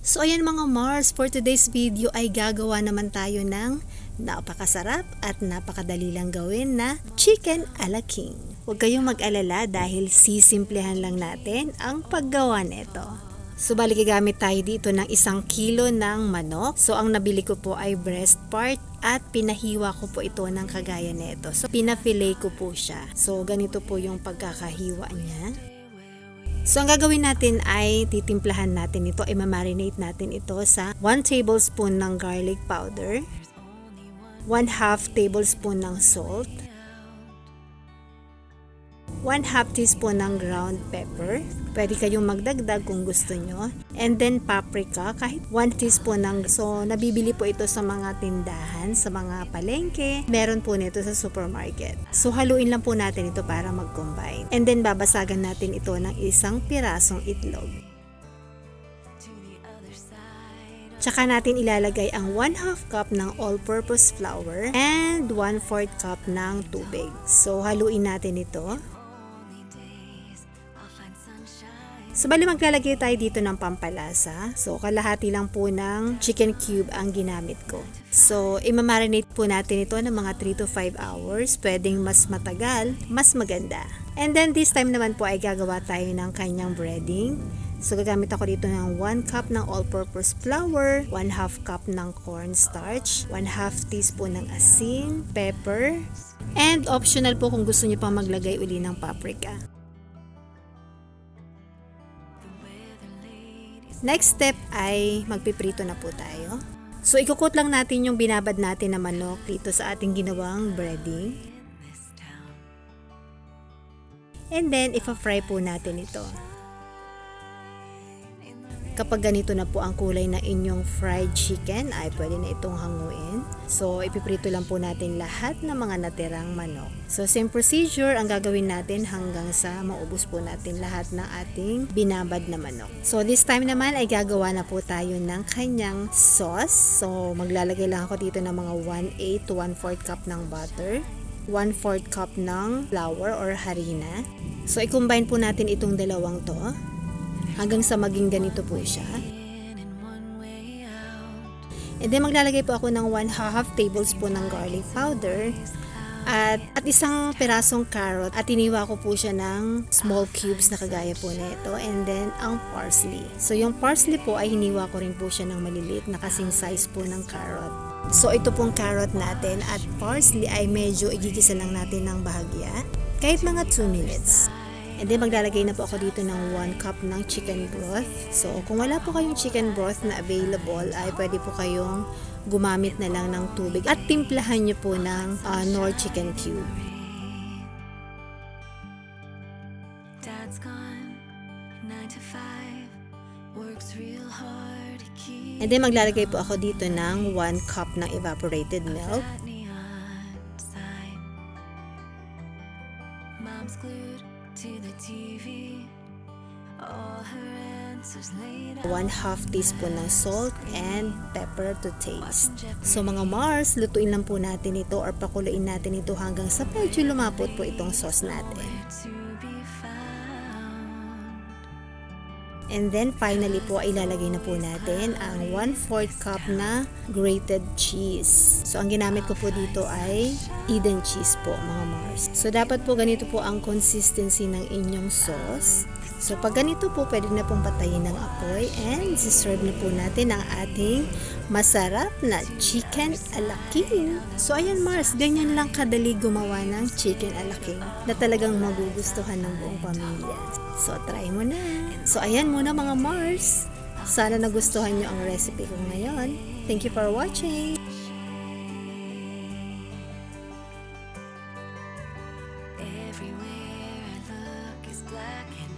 So ayan mga Mars, for today's video ay gagawa naman tayo ng napakasarap at napakadali lang gawin na chicken a la king. Huwag kayong mag-alala dahil sisimplehan lang natin ang paggawa nito. So bali gagamit tayo dito ng 1 kilo ng manok. So ang nabili ko po ay breast part at pinahiwa ko po ito ng kagaya nito. So pina-fillet ko po siya. So ganito po yung pagkakahiwa niya. So ang gagawin natin ay titimplahan natin ito, i-marinate natin ito sa 1 tablespoon ng garlic powder, 1/2 tablespoon ng salt, 1/2 teaspoon ng ground pepper, pwede kayong magdagdag kung gusto nyo, and then paprika, kahit 1 teaspoon ng, so nabibili po ito sa mga tindahan, sa mga palengke, meron po nito sa supermarket. So haluin lang po natin ito para mag-combine, and then babasagan natin ito ng 1 pirasong itlog. Tsaka natin ilalagay ang 1/2 cup ng all-purpose flour and 1/4 cup ng tubig. So haluin natin ito. So bali maglalagay tayo dito ng pampalasa. So kalahati lang po ng chicken cube ang ginamit ko. So i-marinate po natin ito ng mga 3 to 5 hours. Pwedeng mas matagal, mas maganda. And then this time naman po ay gagawa tayo ng kanyang breading. So gagamit ako dito ng 1 cup ng all-purpose flour, 1/2 cup ng cornstarch, 1/2 teaspoon ng asin, pepper, and optional po kung gusto niyo pang maglagay uli ng paprika. Next step ay magpiprito na po tayo. So ikukot lang natin yung binabad natin na manok dito sa ating ginawang breading. And then ipa-fry po natin ito. Kapag ganito na po ang kulay na inyong fried chicken ay pwede na itong hanguin. So ipiprito lang po natin lahat ng mga natirang manok. So same procedure ang gagawin natin hanggang sa maubos po natin lahat ng ating binabad na manok. So this time naman ay gagawa na po tayo ng kanyang sauce. So maglalagay lang ako dito ng mga 1/8 to 1/4 cup ng butter, 1/4 cup ng flour or harina. So i-combine po natin itong dalawang to hanggang sa maging ganito po siya. And then maglalagay po ako ng 1/2 tablespoon ng garlic powder at 1 pirasong carrot at iniwa ko po siya ng small cubes na kagaya po nito, and then ang parsley. So yung parsley po ay hiniwa ko rin po siya ng maliliit na kasing size po ng carrot. So ito pong carrot natin at parsley ay medyo igigisa lang natin ng bahagya kahit mga 2 minutes. And then maglalagay na po ako dito ng 1 cup ng chicken broth. So kung wala po kayong chicken broth na available ay pwede po kayong gumamit na lang ng tubig at timplahan nyo po ng Knorr chicken cube. And then maglalagay po ako dito ng 1 cup ng evaporated milk. To the TV, all her answers laid out. 1/2 teaspoon ng salt and pepper to taste. So mga Mars, lutuin lang po natin ito or pakuluin natin ito hanggang sa medyo lumapot po itong sauce natin. And then finally po ay ilalagay na po natin ang 1/4 cup na grated cheese. So ang ginamit ko po dito ay Eden cheese po mga Mars. So dapat po ganito po ang consistency ng inyong sauce. So pag ganito po pwede na pong patayin ng apoy and serve na po natin ang ating masarap na chicken a la king. So ayan Mars, ganyan lang kadali gumawa ng chicken a la king na talagang magugustuhan ng buong pamilya. So try mo na. So ayan muna mga Mars. Sana nagustuhan nyo ang recipe ko ngayon. Thank you for watching. Everywhere I look is black and